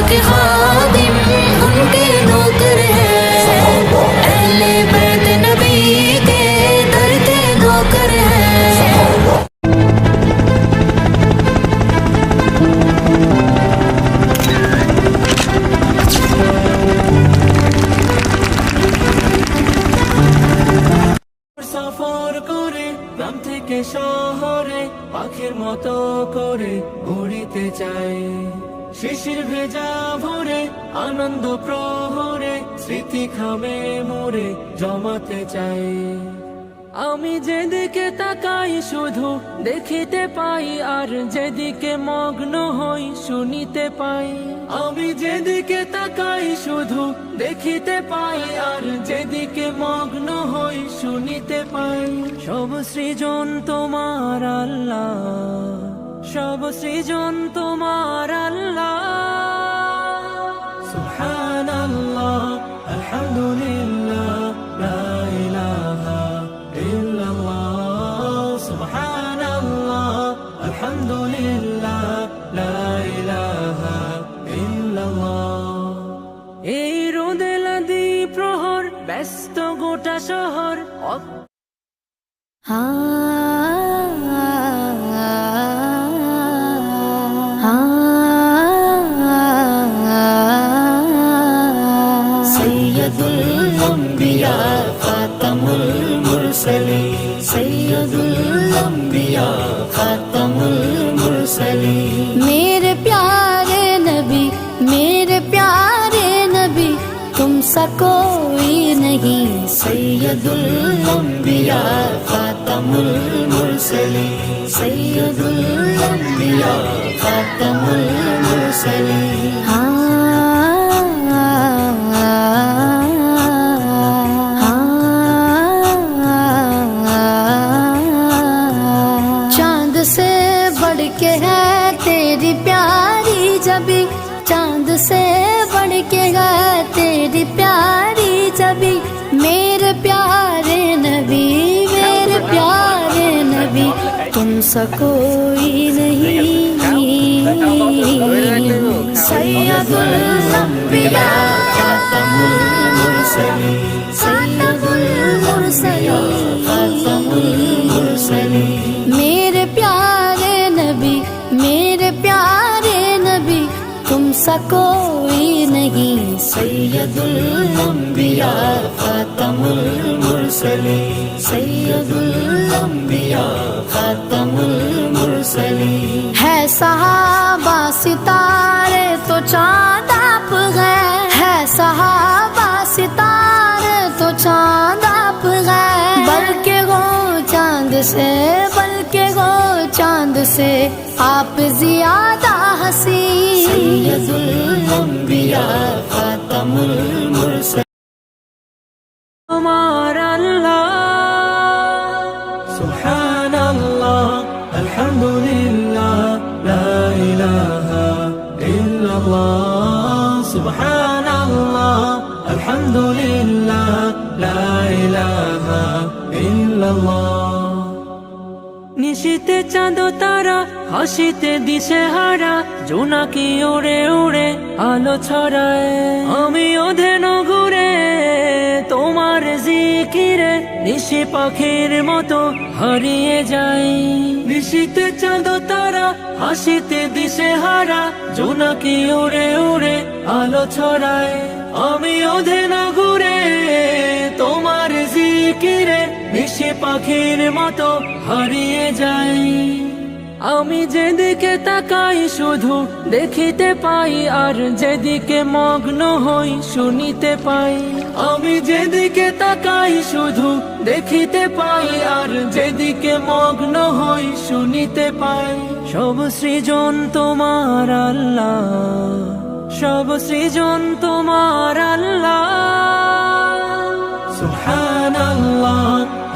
के खादिम उनके नौकर हैं, अहले बैत नबी के दर के नौकर हैं। সফর করে গ্রাম থেকে শহরে পাখির মতো করে উড়িতে চাই, শিশির ভেজা ভরে আনন্দ প্রহরে স্মৃতি খামে মোরে জমাতে চাই। আমি যেদিকে তাকাই শুধু দেখিতে পাই, আর যেদিকে মগ্ন হই শুনিতে পাই। আমি যেদিকে তাকাই শুধু দেখিতে পাই, আর যেদিকে মগ্ন হই শুনিতে পাই। সব সৃজন তোমার আল্লাহ, সব সৃজন তোমার আল্লাহ। সুবহানাল্লাহ আলহামদুলিল্লাহ লা ইলাহা ইল্লাল্লাহ, সুবহানাল্লাহ আলহামদুলিল্লাহ লা ইলাহা ইল্লাল্লাহ। এই রোদেলাদি প্রহর ব্যস্ত গোটা শহর सैयदुल अंबिया खातमुल मुरसलीन, सैयदुल अंबिया खातमुल मुरसलीन। मेरे प्यारे नबी, मेरे प्यारे नबी, तुम सा कोई नहीं। सैयदुल अंबिया खातमुल मुरसलीन, सैयदुल अंबिया खातमुल मुरसलीन। चांद से बढ़ के है तेरी प्यारी जबी, चांद से बढ़ के है तेरी प्यारी जबी। मेरे प्यारे नबी, मेरे प्यारे नबी, तुम सा कोई नहीं। सैयदुल अंबिया खातमुल मुरसलीन, सैयदुल मुरसलीन, खातमुल मुरसलीन। मेरे प्यारे नबी, मेरे प्यारे नबी, तुम सा कोई नहीं। सैयदुल अंबिया खातमुल मुरसलीन, सैयदुल अंबिया खातमुल मुरसलीन। है सहाबा सितारे तो चांद आप गए, है सहाबा सितारे तो चांद आप गए। बल्कि वो चांद से, बल्कि वो चांद से आप ज्यादा हसी। सैयदुल अंबिया खातमुल मुरसलीन। তোমার আল্লাহ সুবহানাল্লাহ আলহামদুলিল্লাহ লা ইলাহা ইল্লাল্লাহ, সুবহানাল্লাহ আলহামদুলিল্লাহ লা ইলাহা ইল্লাল্লাহ। নিশিতে চাঁদ তারা হাসিতে দিশে হারা, জোনাকি উড়ে উড়ে আলো ছড়ায়। আমি অধেন ঘুরে তোমার জিকিরে নিশি পাখির মতো হারিয়ে যাই। নিশিতে চাঁদ তারা হাসিতে দিশে হারা, জোনাকি উড়ে উড়ে আলো ছড়ায়। আমি অধেন ঘুরে তোমার জিকিরে নিশি পাখির মতো হারিয়ে যাই। আমি যেদিকে তাকাই শুধু দেখিতে পাই, আর যেদিকে মগ্ন হই শুনিতে পাই। আমি যেদিকে তাকাই শুধু দেখিতে পাই, আর যেদিকে মগ্ন হই শুনিতে পাই। সব সৃজন তোমার আল্লাহ, সব সৃজন তোমার আল্লাহ। সুবহানাল্লাহ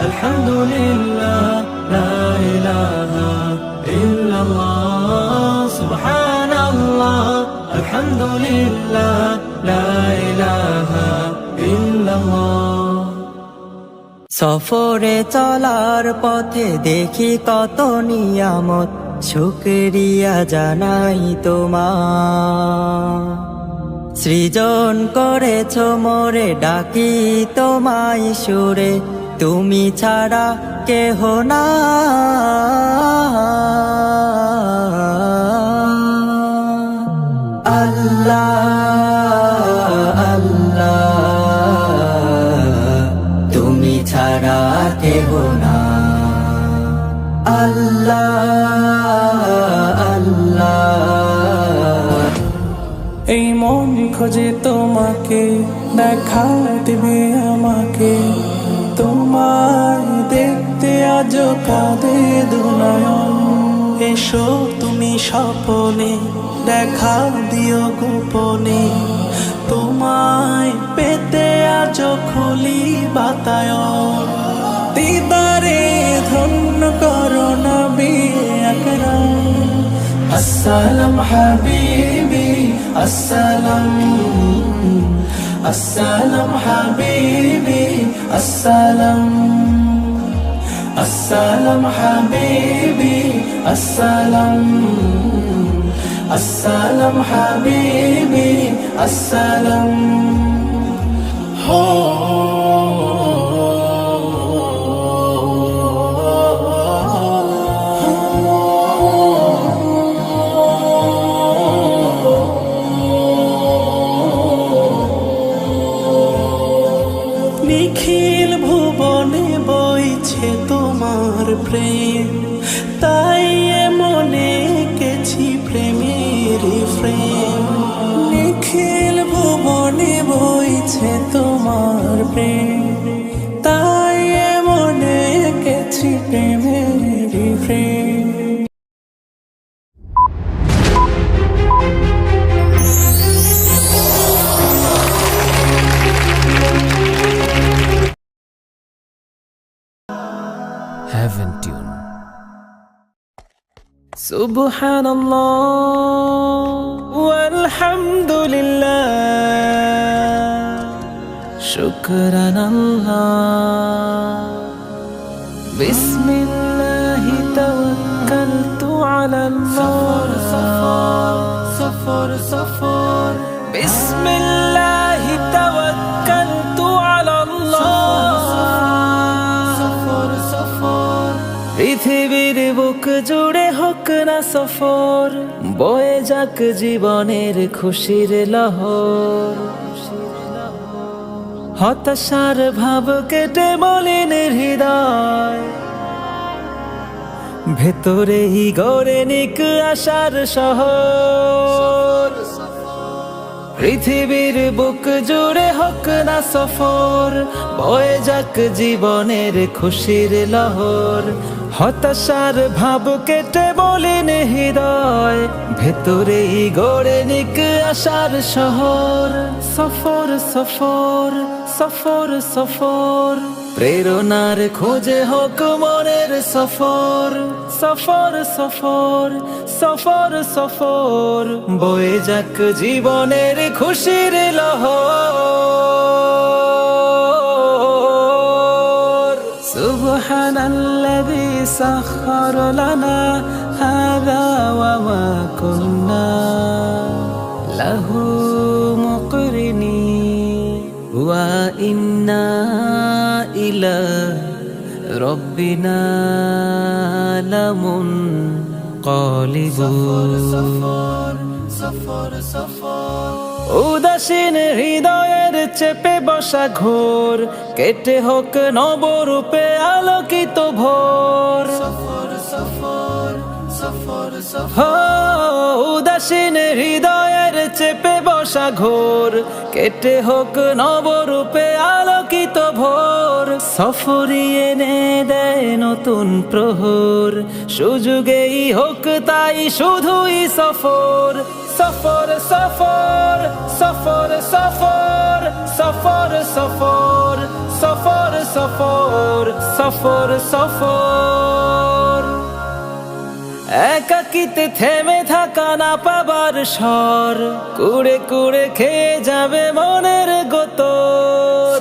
আলহামদুলিল্লাহ লা ইলাহা ইল্লাল্লাহ, সুবহানাল্লাহ আলহামদুলিল্লাহ লা ইলাহা ইল্লাল্লাহ। সফরে চলার পথে দেখি কত নিয়ামত, শুকরিয়া জানাই তোমার। সৃজন করেছ মোরে, ডাকি তোমায় সুরে, তুমি ছাড়া কেহ না। আল্লাহ আল্লাহ, তুমি ছাড়া কেহ না। আল্লাহ আল্লাহ, এই মন খোঁজে তোমাকে, দেখা দিবে আমাকে, তোমায় দেখতে আজ কাঁদে দুনয়ন। এসো তুমি স্বপনে, দেখা দিও গোপনে, তোমায় পেতে আজ খুলি বাতায়ন। দিদারে ধন্য করো নবী আকরাম। আসসালাম হাবিবি আসসালাম, আসসালাম হাবিবি আসসালাম, আসসালাম হাবিবি আসসালাম, আসসালাম হাবিবি আসসালাম। নিখিল ভুবনে বইছে তোমার প্রেম, তাই মনে এঁকেছি প্রেমের প্রেম। নিখিল ভুবনে বইছে তোমার প্রেম, তাই মনে এঁকেছি প্রেমের প্রেম। Heaven Tune. Subhanallah walhamdulillah, shukran Allah, bismillahi tawakkaltu ala Allah, safar, bismillahi tawakkaltu ala Allah। পৃথিবীর বুক জুড়ে হোক না সফর, বয়ে যাক জীবনের খুশির লহর। হতাশার ভাব কেটে মলিন হৃদয়, ভেতরেই গড়ে নিক আশার শহর। পৃথিবীর বুক জুড়ে হোক না সফর, বয়ে যাক জীবনের খুশির লহর। হতাশার ভাব কেটে মলিন হৃদয়, ভেতরেই গড়ে নিক আশার শহর। সফর সফর সফর সফর, প্রেরণার খোঁজে হোক মনের সফর। সফর সফর সফর সফর, বয়ে যাক জীবনের খুশির লহর। সুবহানাল্লাযী সাখখার লানা হাযা ওয়া মা কুন্না লাহু মুকরিনিন ওয়া ইন্না ইলা রব্বিনা লামুনকালিবুন। উদাসীন হৃদয়ের চেপে বসা ঘোর, কেটে হোক নবরূপে আলোকিত ভোর। উদাসীন হৃদয়ের চেপে বসা ঘোর, কেটে হোক নবরূপে আলোকিত ভোর। সফরই এনে দেয় নতুন প্রহর, সুযোগেই হোক তাই শুধুই সফর। সফর সফর সফর সফর সফর সফর সফর সফর সফর সফর। একাকিতে থেমে থাকা না পাবার স্বর, কুড়ে কুড়ে খেয়ে যাবে মনের গোতর।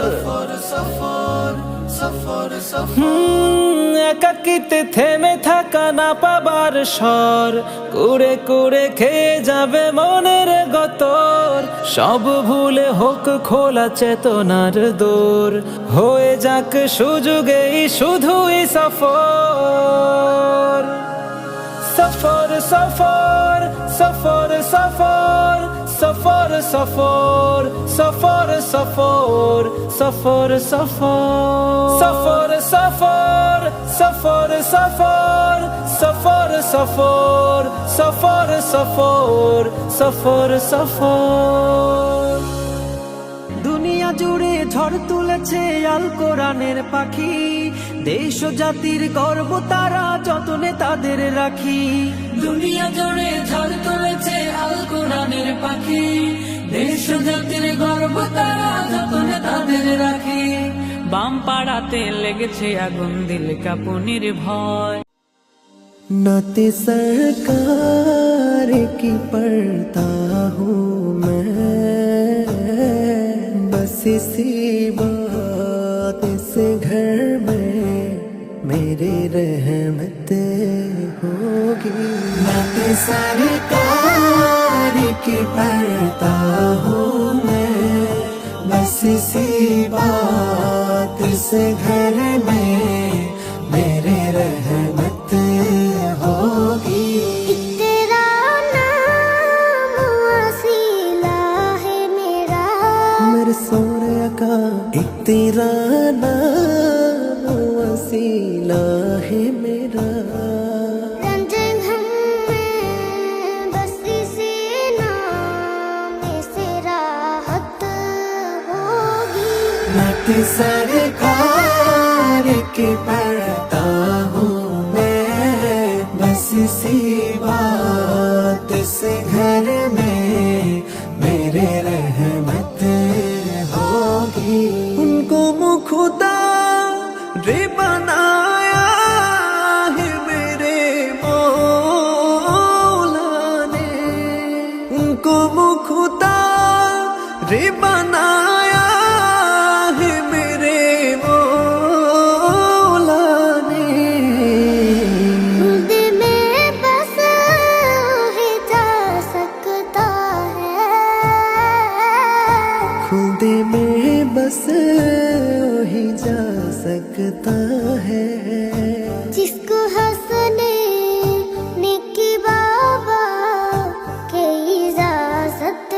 একাকিতে থেমে থাকা না পাবার স্বর, কুড়ে কুড়ে খেয়ে যাবে মনের গতর। সব ভুলে হোক খোলা চেতনার দোর, হয়ে যাক সুযোগেই শুধুই সফর। সফর সফর সফর সফর সফর সফর সফর সফর সফর সফর সফর সফর সফর সফর সফর সফর সফর সফর সফর। দুনিয়া জুড়ে ঝড় তুলেছে আল কোরআনের পাখি, দেশ ও জাতির গর্ব তারা যতনে তাদের রাখি। দুনিয়া জুড়ে ঝড় তুলেছে আল কোরআনের পাখি, দেশ ও জাতির গর্ব তারা যতনে তাদের রাখি। বাম পাড়াতে লেগেছে আগুন, দিল কাঁপুনির ভয়। नाते सरकार की पढ़ता हूँ मैं, बस इसी बात से घर में मेरी रहमत होगी। नाते सरकार की पढ़ता हूँ मैं, बस इसी बात से घर में मेरे रहमत होगी। तेरा नाम वसीला है मेरा, मेरे सोने का एक तेरा नाम वसीला है मेरा। रंजन हम में बस इसी नाम से राहत होगी। नाते सरकार की पढ़ता हूँ मैं, बस इसी बात से घर में मेरे रहमत होगी। उनको मुखुदा रे बनाया है मेरे मौला ने, उनको मुखुदा रे बनाया है मेरे मौला ने। खुद में बस ही जा सकता है, खुद में बस ही जा सकता है, जिसको हंसने नेकी बाबा के इजाजत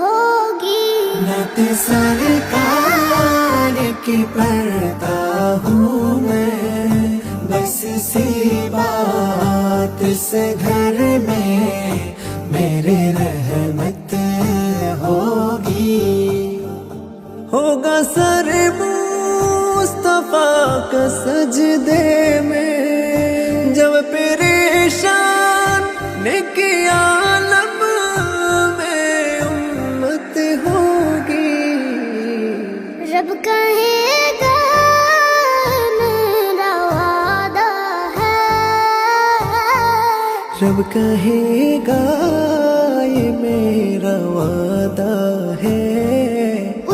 होगी। नाते सरकार की पढ़ता हूँ मैं, बस इसी बात से घर में मेरे रहमत होगी। होगा सर मुस्तफा का सजदे में, जब परेशान नेकी आलम में उम्मत होगी। रब कहेगा मेरा वादा है, रब कहेगा ये मेरा वादा है।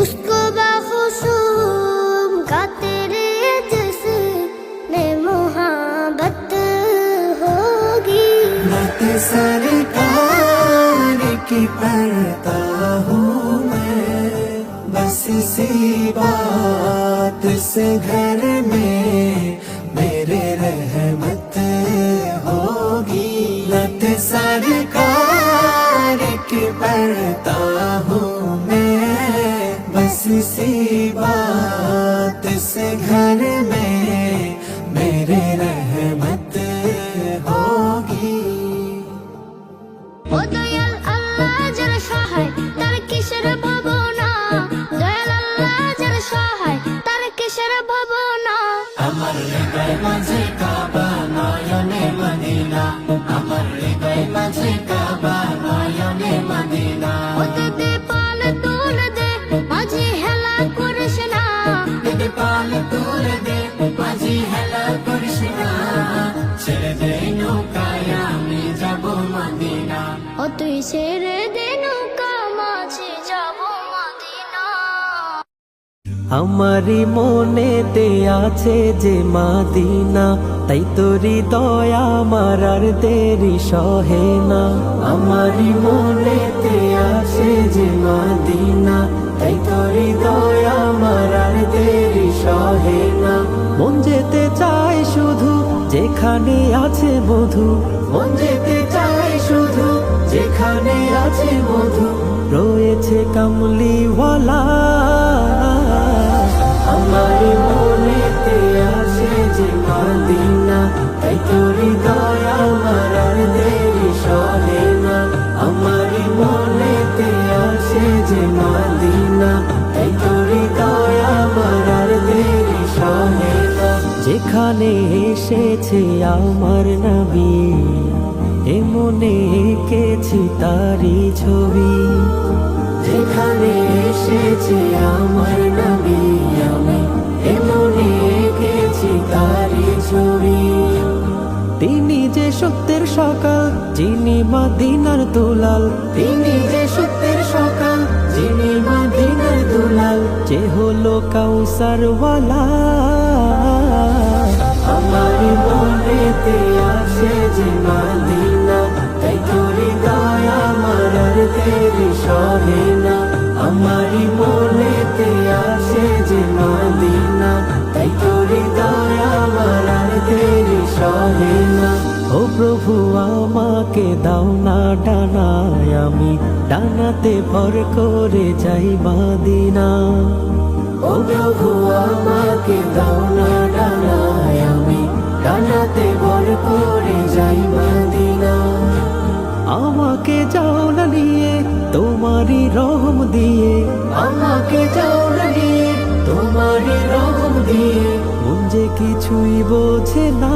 उसको बाखुशूम का तेरे जिसने मोहब्बत होगी। नाते सरकार की पढ़ता हूँ मैं, बस इसी बात से घर में मेरे रहमत होगी। नाते सरकार की पढ़ता हूँ मैं, बस इसी बात से घर में मेरे रहमत होगी। ও দয়াল আল্লাহ যার সহায় তার কিসের ভাবনা, দয়াল আল্লাহ যার সহায় তার কিসের ভাবনা। আমার হৃদয় মাঝে কাবা নয়নে মদিনা, আমার হৃদয় মাঝে কাবা নয়নে মদিনা। ওতে দে পাল তুলে দে মাঝে হেলা করিস না, যদি পাল তুলে দে মাঝি হেলা করিস না, ছেড়ে দে নৌকায় আমি যাব মদিনা। ও তুই ছেড়ে দে নৌকা মাঝে যাব মদিনা। আমারি মনেতে আছে যে মাদিনা, তাই তোরি দয়া আমার আর দেরি সহে না। আমারি মনেতে আছে যে মাদিনা, তাই তোরি দয়া আমার আর দেরি সহে না। মন যেতে চায় শুধু যেখানে আছে মধু, মন যেতে চায় শুধু যেখানে আছে মধু, রয়েছে কামলিওয়ালা। আমার মনেতে আছে যে মাদিনা, তাই তোরি দয়া আমার আর দেরি সহে না। আমার মনেতে আছে যে মাদিনা, তাই তোরি দয়া আমার আর দেরি সহে না। যেখানে এসেছে আমার নবী, এ মনে এঁকেছি তারি ছবি। যেখানে এসেছে আমার নবী, আমি এ মনে এঁকেছি তারি ছবি। তিনি যে সত্যের সকাল, যিনি মদিনার দুলাল, তিনি যে সত্যের সকাল, যিনি মদিনার দুলাল, যে হলো কাউসারওয়ালা। আমার মনেতে আছে যে মাদিনা, তাই তোরি দয়া আমার আর দেরি সহে না। আমার মনেতে আছে যে মাদিনা, তাই তোরি দয়া আমার আর দেরি সহে না। ও প্রভু আমাকে দাও না ডানায়, আমি ডানাতে ভর করে যাই মাদিনা। ও প্রভু আমাকে দাও না ডানায়, আমি ডানাতে ভর করে যাই মাদিনা। আমাকে যাও না নিয়ে তোমারই রহম দিয়ে, আমাকে যাও না নিয়ে তোমারই রহম দিয়ে, মন যে কিছুই বোঝে না।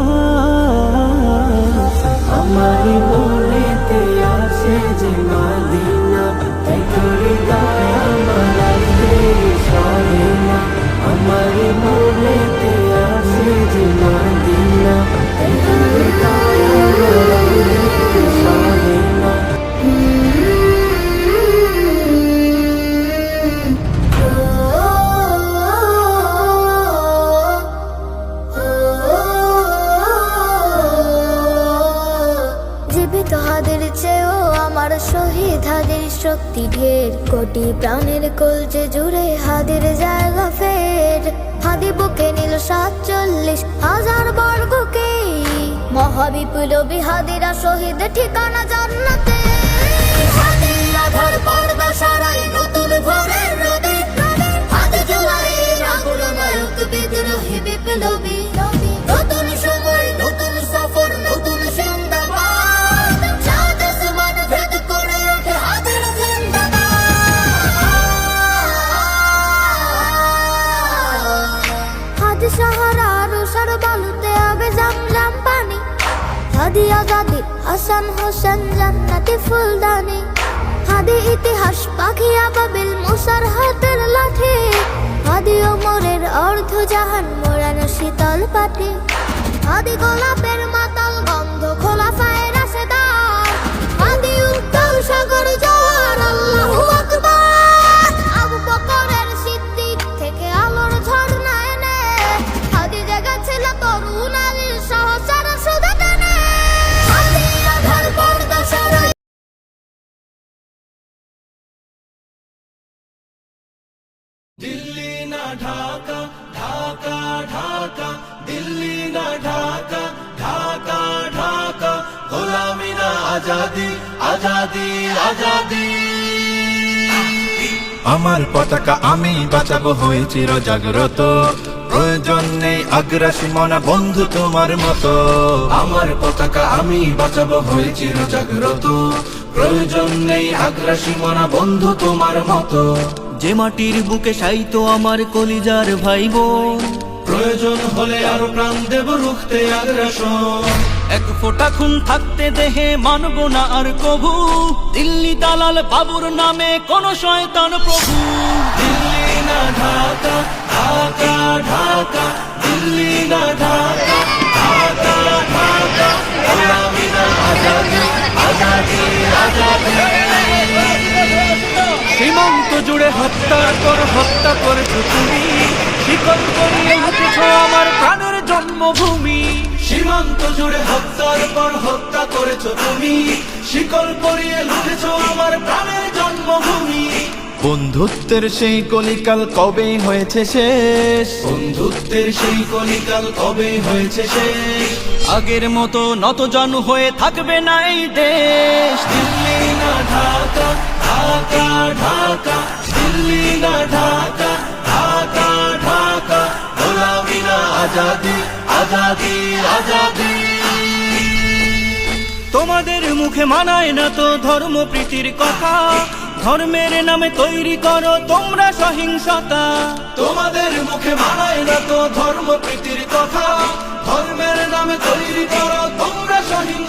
আমার মনেতে আছে যে মাদিনা, তাই তোরি দয়া আমার আর দেরি সহে না। আমার মনেতে আছে যে মাদিনা, তাই তোরি দয়া আমার আর দেরি সহে না। জীবিত হাদের চেয়েও আমার শহীদ হাদের শক্তি ঢের, কোটি প্রাণের কলজে জুড়ে হাদের জায়গা ফের। হাদি বুকে নিল 47,000 বর্গকে, মহাবিপ্লবী হাদিরা শহীদ ঠিকানা জান্নাতে। হাদির আধার পর্দা সারাই নতুন ভোরের রবি, হাদি জুলাইয়ের আগুন নায়ক বিদ্রোহী বিপ্লবী। নতুন সময় নতুন সফর নতুন জিন্দাবাদ, চাঁদ আসমান ভেদ করে ওঠে হাদির জিন্দাবাদ। হাদি সাহারা রুষার বালুতে আবে জামলাম পানি, হাদি আজাদি হাসান হোসেন জান্নাতি ফুলদানি। হাদি ইতিহাস পাখি আবাবিল মুসার হাতের লাঠি, হাদি ওমরের অর্ধ জাহান মোড়ানো শীতল পাটি। হাদি গোলাপের মাতাল গন্ধ খোলাফায়ে রাশেদার, হাদি উত্তাল সাগর জোয়ার আল্লাহু আকবার। আবু বকরের সিদ্দিক থেকে আলোর ঝর্ণা এনে, হাদি জেগেছিল তরুণ আলীর সহচর সুধা টেনে। হাদির আধার পর্দা সারাই দিল্লি না ঢাকা, ঢাকা ঢাকা, দিল্লি না ঢাকা, ঢাকা ঢাকা, গোলামি না আজাদি, আজাদি আজাদি। আমার পতাকা আমি বাঁচাবো হয়ে চির জাগ্রত, প্রয়োজন নেই আগ্রাসী মনা বন্ধু তোমার মতো। আমার পতাকা আমি বাঁচাবো হয়ে চির জাগ্রত, প্রয়োজন নেই আগ্রাসী মনা বন্ধু তোমার মতো। যে মাটির বুকে সাইতো আমার কলিজার ভাই বোন, প্রয়োজন হলে আরো প্রাণ দেব রুখতে আগ্রাসন। এক ফোঁটা খুন থাকতে দেহে মানব না আর কভু, দিল্লি দালাল বাবুর নামে কোন শয়তান প্রভু। দিল্লি না ঢাকা, ঢাকা ঢাকা, দিল্লি না ঢাকা, ঢাকা ঢাকা, গোলামি না আজাদি, আজাদি আজাদি। সীমান্ত জুড়ে হত্যা করেছো তুমি, শিকল পরিয়ে উঠেছ আমার প্রাণের জন্মভূমি। সীমান্ত জুড়ে হত্যার পর হত্যা করেছো তুমি, শিকল পরিয়ে লুটেছো আমার প্রাণের জন্মভূমি। বন্ধুত্বের সেই কলিকাল কবে হয়েছে শেষ, বন্ধুত্বের সেই কলিকাল কবে হয়েছে শেষ। আগের মতো নতজন হয়ে থাকবে না এই দেশ। দিল্লি না ঢাকা, ঢাকা ঢাকা, দিল্লি না ঢাকা, ঢাকা ঢাকা, গোলামি না আজাদি, আজাদি আজাদি। তোমাদের মুখে মানায় না তো ধর্মপ্রীতির কথা, ধর্মের নামে তৈরি করো তোমরা সহিংসতা। তোমাদের মুখে মানায় না তো ধর্মপ্রীতির কথা, ধর্মের নামে তৈরি করো তোমরা সহিংসতা।